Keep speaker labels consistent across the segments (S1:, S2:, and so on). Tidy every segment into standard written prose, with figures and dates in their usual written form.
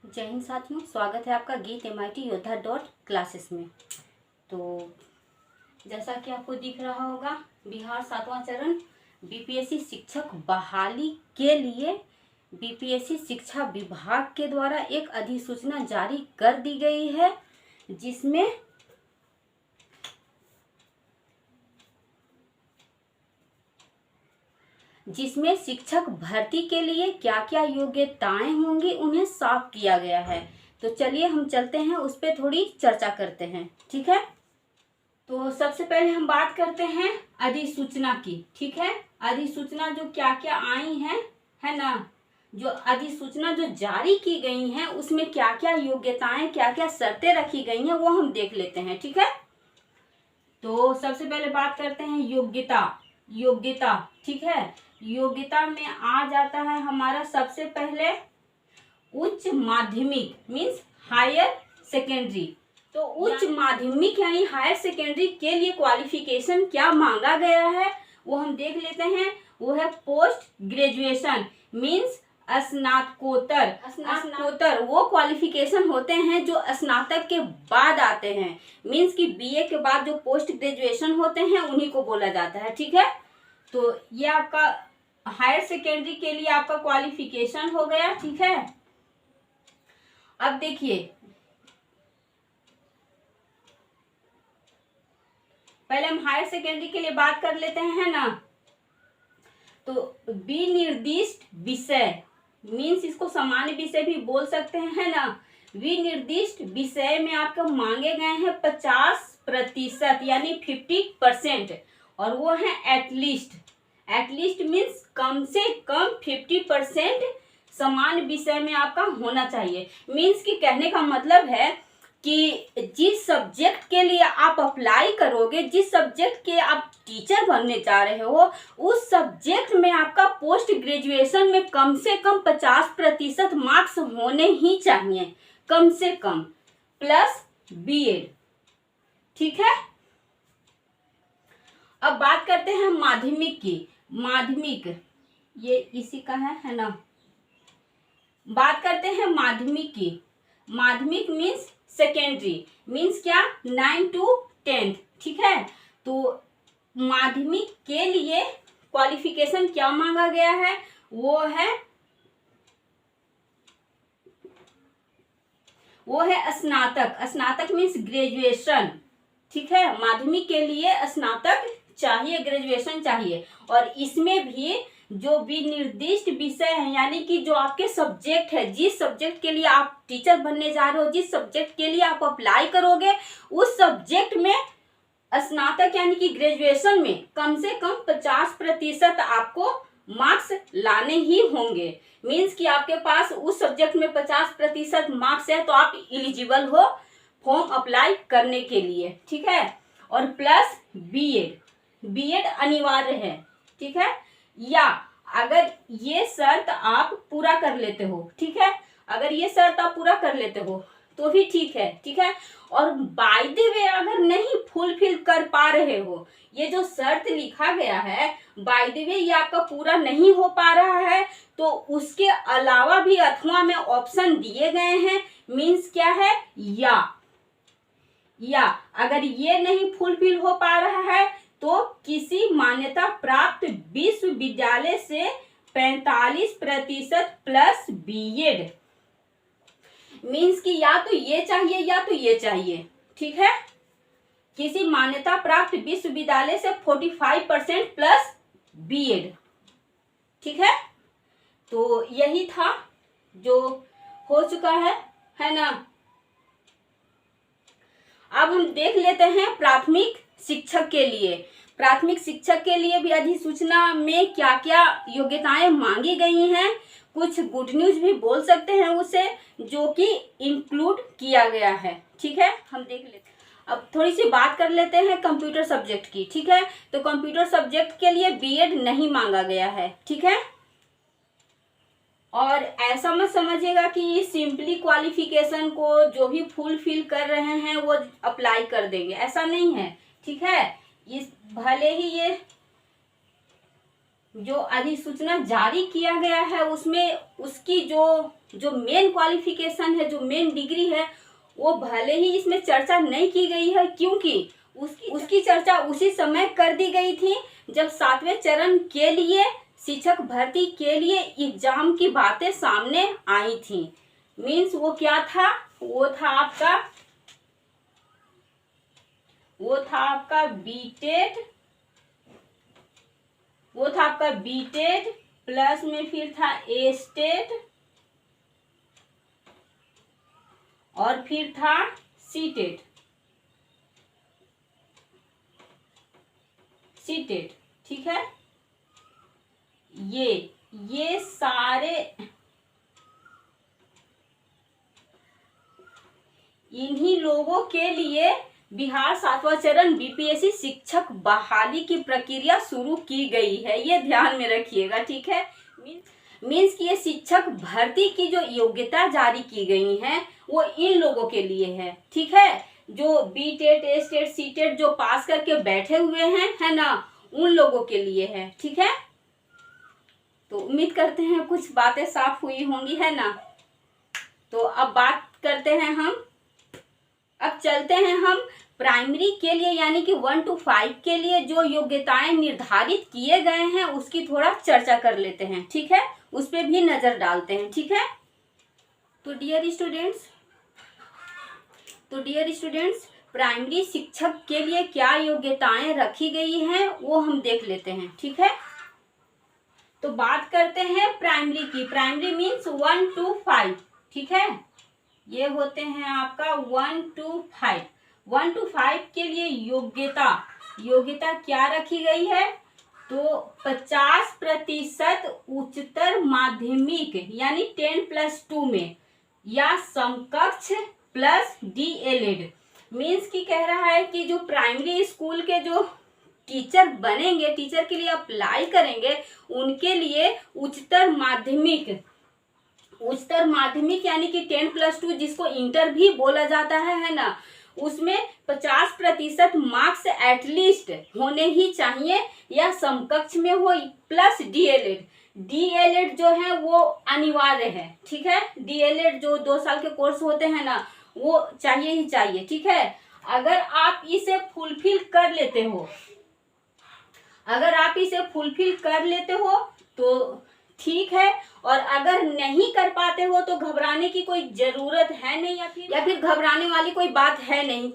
S1: जय हिंद साथियों, स्वागत है आपका गीत MIT योद्धा .क्लासेस में। तो जैसा कि आपको दिख रहा होगा, बिहार 7वां चरण BPSC शिक्षक बहाली के लिए BPSC शिक्षा विभाग के द्वारा एक अधिसूचना जारी कर दी गई है, जिसमें शिक्षक भर्ती के लिए क्या क्या योग्यताएं होंगी उन्हें साफ किया गया है। तो चलिए हम चलते हैं, उस पर थोड़ी चर्चा करते हैं। ठीक है, तो सबसे पहले हम बात करते हैं अधिसूचना की। ठीक है, अधिसूचना जो क्या क्या आई है ना, जो अधिसूचना जो जारी की गई हैं उसमें क्या क्या योग्यताएं, क्या क्या शर्तें रखी गई हैं वो हम देख लेते हैं। ठीक है, तो सबसे पहले बात करते हैं योग्यता। ठीक है, योग्यता में आ जाता है हमारा सबसे पहले उच्च माध्यमिक मीन्स हायर सेकेंडरी। तो उच्च माध्यमिक यानी हायर सेकेंडरी के लिए क्वालिफिकेशन क्या मांगा गया है वो हम देख लेते हैं। वो है पोस्ट ग्रेजुएशन मीन्स स्नातकोत्तर वो क्वालिफिकेशन होते हैं जो स्नातक के बाद आते हैं। मीन्स कि BA के बाद जो पोस्ट ग्रेजुएशन होते हैं उन्हीं को बोला जाता है। ठीक है, तो ये आपका हायर सेकेंडरी के लिए आपका क्वालिफिकेशन हो गया। ठीक है, अब देखिए, पहले हम हायर सेकेंडरी के लिए बात कर लेते हैं ना। तो विनिर्दिष्ट विषय मीन्स इसको सामान्य विषय भी बोल सकते हैं ना। विनिर्दिष्ट विषय में आपके मांगे गए हैं 50% यानी 50%, और वो है एटलीस्ट मीन्स कम से कम 50% समान विषय में आपका होना चाहिए। मीन्स कि कहने का मतलब है कि जिस सब्जेक्ट के लिए आप अप्लाई करोगे, जिस सब्जेक्ट के आप टीचर बनने जा रहे हो, उस सब्जेक्ट में आपका पोस्ट ग्रेजुएशन में कम से कम 50% मार्क्स होने ही चाहिए, कम से कम, प्लस BEd। ठीक है, अब बात करते हैं माध्यमिक की। माध्यमिक ये इसी का है ना। बात करते हैं माध्यमिक की। माध्यमिक मीन्स सेकेंडरी मीन्स क्या, 9 to 10। ठीक है, तो माध्यमिक के लिए क्वालिफिकेशन क्या मांगा गया है, वो है स्नातक मीन्स ग्रेजुएशन। ठीक है, माध्यमिक के लिए स्नातक चाहिए, ग्रेजुएशन चाहिए। और इसमें भी जो विनिर्दिष्ट विषय है यानी कि जो आपके सब्जेक्ट है, जिस सब्जेक्ट के लिए आप टीचर बनने जा रहे हो, जिस सब्जेक्ट के लिए आप अप्लाई करोगे, उस सब्जेक्ट में स्नातक यानी कि ग्रेजुएशन में कम से कम 50% आपको मार्क्स लाने ही होंगे। मीन्स कि आपके पास उस सब्जेक्ट में 50% मार्क्स है तो आप एलिजिबल हो फॉर्म अप्लाई करने के लिए। ठीक है, और प्लस BEd अनिवार्य है। ठीक है, या अगर ये शर्त आप पूरा कर लेते हो, ठीक है, अगर ये शर्त आप पूरा कर लेते हो तो भी ठीक है। ठीक है, और बाय द वे अगर नहीं फुलफिल कर पा रहे हो, ये जो शर्त लिखा गया है बाय द वे ये आपका पूरा नहीं हो पा रहा है, तो उसके अलावा भी अथवा में ऑप्शन दिए गए हैं। मीन्स क्या है, या अगर ये नहीं फुलफिल हो पा रहा है तो किसी मान्यता प्राप्त विश्वविद्यालय से 45% प्लस BEd। मीन्स कि या तो ये चाहिए या तो ये चाहिए। ठीक है, किसी मान्यता प्राप्त विश्वविद्यालय से 45% प्लस BEd। ठीक है, तो यही था जो हो चुका है ना। अब हम देख लेते हैं प्राथमिक शिक्षक के लिए। प्राथमिक शिक्षक के लिए भी अधिसूचना में क्या क्या योग्यताएं मांगी गई हैं, कुछ गुड न्यूज भी बोल सकते हैं उसे, जो कि इंक्लूड किया गया है। ठीक है, हम देख लेते हैं। अब थोड़ी सी बात कर लेते हैं कंप्यूटर सब्जेक्ट की। ठीक है, तो कंप्यूटर सब्जेक्ट के लिए BEd नहीं मांगा गया है। ठीक है, और ऐसा मत समझिएगा कि सिंपली क्वालिफिकेशन को जो भी फुलफिल कर रहे हैं वो अप्लाई कर देंगे, ऐसा नहीं है। ठीक है, इस भले ही ये जो अधिसूचना जारी किया गया है उसमें उसकी जो मेन क्वालिफिकेशन है, जो मेन डिग्री है, वो भले ही इसमें चर्चा नहीं की गई है, क्योंकि उसकी चर्चा उसी समय कर दी गई थी जब 7वें चरण के लिए शिक्षक भर्ती के लिए एग्जाम की बातें सामने आई थी। मीन्स वो क्या था, वो था आपका बीटेड, प्लस में फिर था एस्टेट और फिर था सीटेट। ठीक है, ये सारे इन्हीं लोगों के लिए बिहार 7वां चरण बीपीएससी शिक्षक बहाली की प्रक्रिया शुरू की गई है, ये ध्यान में रखिएगा। ठीक है, मीन्स कि ये शिक्षक भर्ती की जो योग्यता जारी की गई है वो इन लोगों के लिए है। ठीक है, जो बीटेट एस्टेट सीटेट जो पास करके बैठे हुए हैं, है ना, उन लोगों के लिए है। ठीक है, तो उम्मीद करते हैं कुछ बातें साफ हुई होंगी, है ना। तो अब बात करते हैं अब चलते हैं हम प्राइमरी के लिए, यानी कि 1 to 5 के लिए जो योग्यताएं निर्धारित किए गए हैं उसकी थोड़ा चर्चा कर लेते हैं। ठीक है, उस पर भी नजर डालते हैं। ठीक है, तो डियर स्टूडेंट्स प्राइमरी शिक्षक के लिए क्या योग्यताएं रखी गई हैं वो हम देख लेते हैं। ठीक है, तो बात करते हैं प्राइमरी की। Primary means 1 to 5। ठीक है, ये होते हैं आपका 1 to 5। 1 to 5 के लिए योग्यता क्या रखी गई है, तो 50% उच्चतर माध्यमिक यानी 10+2 में या समकक्ष प्लस DLED। मीन्स की कह रहा है कि जो प्राइमरी स्कूल के जो टीचर बनेंगे, टीचर के लिए अप्लाई करेंगे, उनके लिए उच्चतर माध्यमिक यानी कि 10+2 जिसको इंटर भी बोला जाता है ना, उसमें 50% मार्क्स एटलीस्ट होने ही चाहिए या समकक्ष में हो, प्लस DLED जो है वो अनिवार्य है। ठीक है, DLED जो 2 साल के कोर्स होते हैं ना, वो चाहिए ही चाहिए। ठीक है, अगर आप इसे फुलफिल कर लेते हो तो ठीक है, और अगर नहीं कर पाते हो तो घबराने की कोई जरूरत है नहीं, या फिर घबराने वाली कोई बात है नहीं।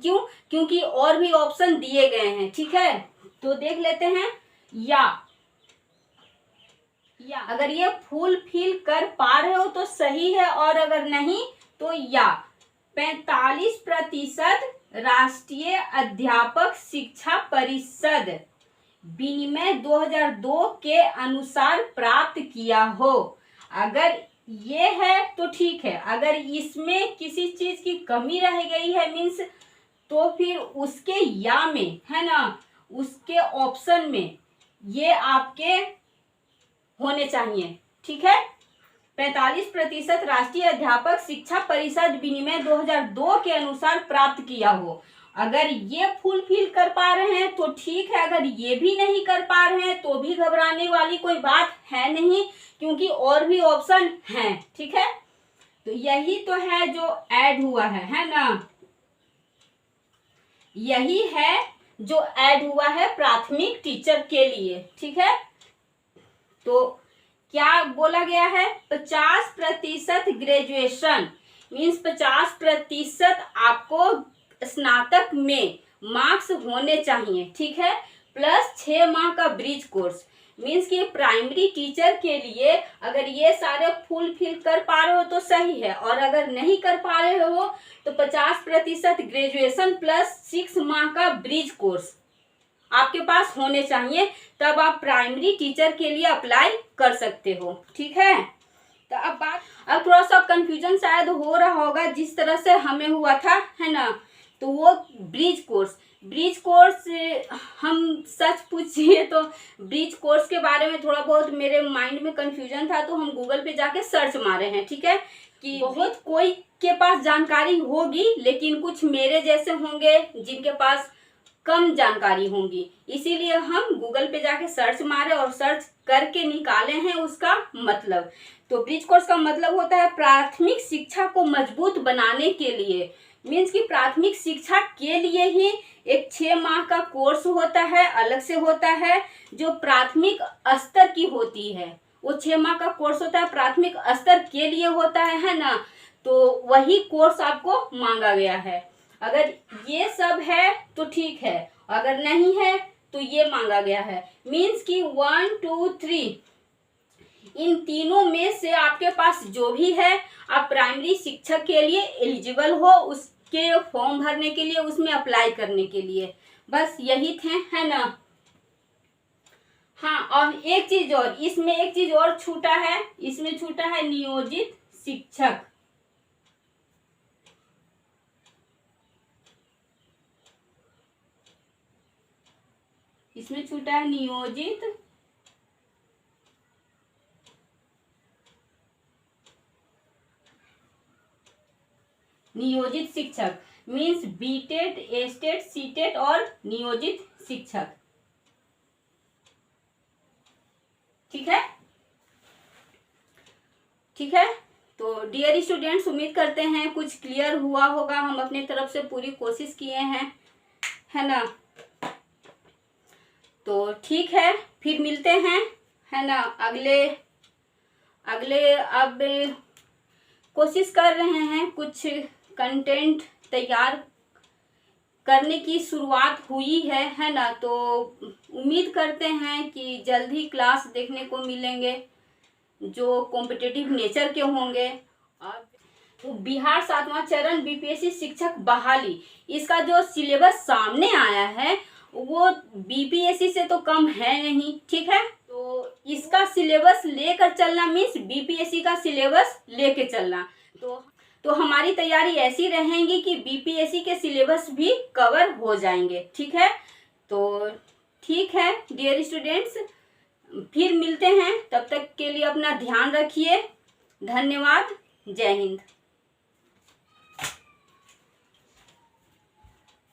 S1: क्योंकि और भी ऑप्शन दिए गए हैं। ठीक है, तो देख लेते हैं। या अगर ये फुलफिल कर पा रहे हो तो सही है, और अगर नहीं तो 45% राष्ट्रीय अध्यापक शिक्षा परिषद विनिमय 2002 के अनुसार प्राप्त किया हो। अगर ये है तो ठीक है, अगर इसमें किसी चीज की कमी रह गई है मीन्स, तो फिर उसके या में, है ना, उसके ऑप्शन में ये आपके होने चाहिए। ठीक है, 45% राष्ट्रीय अध्यापक शिक्षा परिषद विनिमय 2002 के अनुसार प्राप्त किया हो। अगर ये फुलफिल कर पा रहे हैं तो ठीक है, अगर ये भी नहीं कर पा रहे हैं तो भी घबराने वाली कोई बात है नहीं, क्योंकि और भी ऑप्शन हैं। ठीक है, तो यही तो है जो ऐड हुआ है ना, यही है जो ऐड हुआ है प्राथमिक टीचर के लिए। ठीक है, तो क्या बोला गया है, 50% ग्रेजुएशन मीन्स 50% आपको स्नातक में मार्क्स होने चाहिए। ठीक है, प्लस 6 माह का ब्रिज कोर्स। मीन्स कि प्राइमरी टीचर के लिए अगर ये सारे फुलफिल कर पा रहे हो तो सही है, और अगर नहीं कर पा रहे हो तो 50% ग्रेजुएशन प्लस 6 माह का ब्रिज कोर्स आपके पास होने चाहिए, तब आप प्राइमरी टीचर के लिए अप्लाई कर सकते हो। ठीक है, तो अब थोड़ा सा कंफ्यूजन शायद हो रहा होगा जिस तरह से हमें हुआ था, है ना। तो वो ब्रिज कोर्स हम सच पूछिए तो ब्रिज कोर्स के बारे में थोड़ा बहुत मेरे माइंड में कंफ्यूजन था, तो हम गूगल पे जाके सर्च मारे हैं। ठीक है, कि बहुत कोई के पास जानकारी होगी, लेकिन कुछ मेरे जैसे होंगे जिनके पास कम जानकारी होंगी, इसीलिए हम गूगल पे जाके सर्च मारे और सर्च करके निकाले हैं उसका मतलब। तो ब्रिज कोर्स का मतलब होता है प्राथमिक शिक्षा को मजबूत बनाने के लिए, मीन्स कि प्राथमिक शिक्षा के लिए ही एक 6 माह का कोर्स होता है, अलग से होता है, जो प्राथमिक स्तर की होती है। वो 6 माह का कोर्स होता है, प्राथमिक स्तर के लिए होता है ना। तो वही कोर्स आपको मांगा गया है। अगर ये सब है तो ठीक है, अगर नहीं है तो ये मांगा गया है। मीन्स कि 1 2 3 इन तीनों में से आपके पास जो भी है, आप प्राइमरी शिक्षक के लिए एलिजिबल हो, उसके फॉर्म भरने के लिए, उसमें अप्लाई करने के लिए, बस यही थे, है ना। हाँ, और एक चीज और, इसमें एक चीज और छूटा है, इसमें छूटा है नियोजित शिक्षक। इसमें छूटा है नियोजित शिक्षक, मीन्स बीटेट, एस्टेट, सीटेट और नियोजित शिक्षक। ठीक है, ठीक है। तो डियर स्टूडेंट्स, उम्मीद करते हैं कुछ क्लियर हुआ होगा। हम अपने तरफ से पूरी कोशिश किए हैं, है ना। तो ठीक है, फिर मिलते हैं, है ना। अगले अब कोशिश कर रहे हैं, कुछ कंटेंट तैयार करने की शुरुआत हुई है ना। तो उम्मीद करते हैं कि जल्द ही क्लास देखने को मिलेंगे जो कॉम्पिटिटिव नेचर के होंगे। और बिहार 7वां चरण बीपीएससी शिक्षक बहाली, इसका जो सिलेबस सामने आया है वो बीपीएससी से तो कम है नहीं, ठीक है। तो इसका सिलेबस लेकर चलना मीन्स बीपीएससी का सिलेबस लेके चलना। तो हमारी तैयारी ऐसी रहेगी कि बीपीएससी के सिलेबस भी कवर हो जाएंगे, ठीक है। तो ठीक है डियर स्टूडेंट्स, फिर मिलते हैं, तब तक के लिए अपना ध्यान रखिए। धन्यवाद, जय हिंद।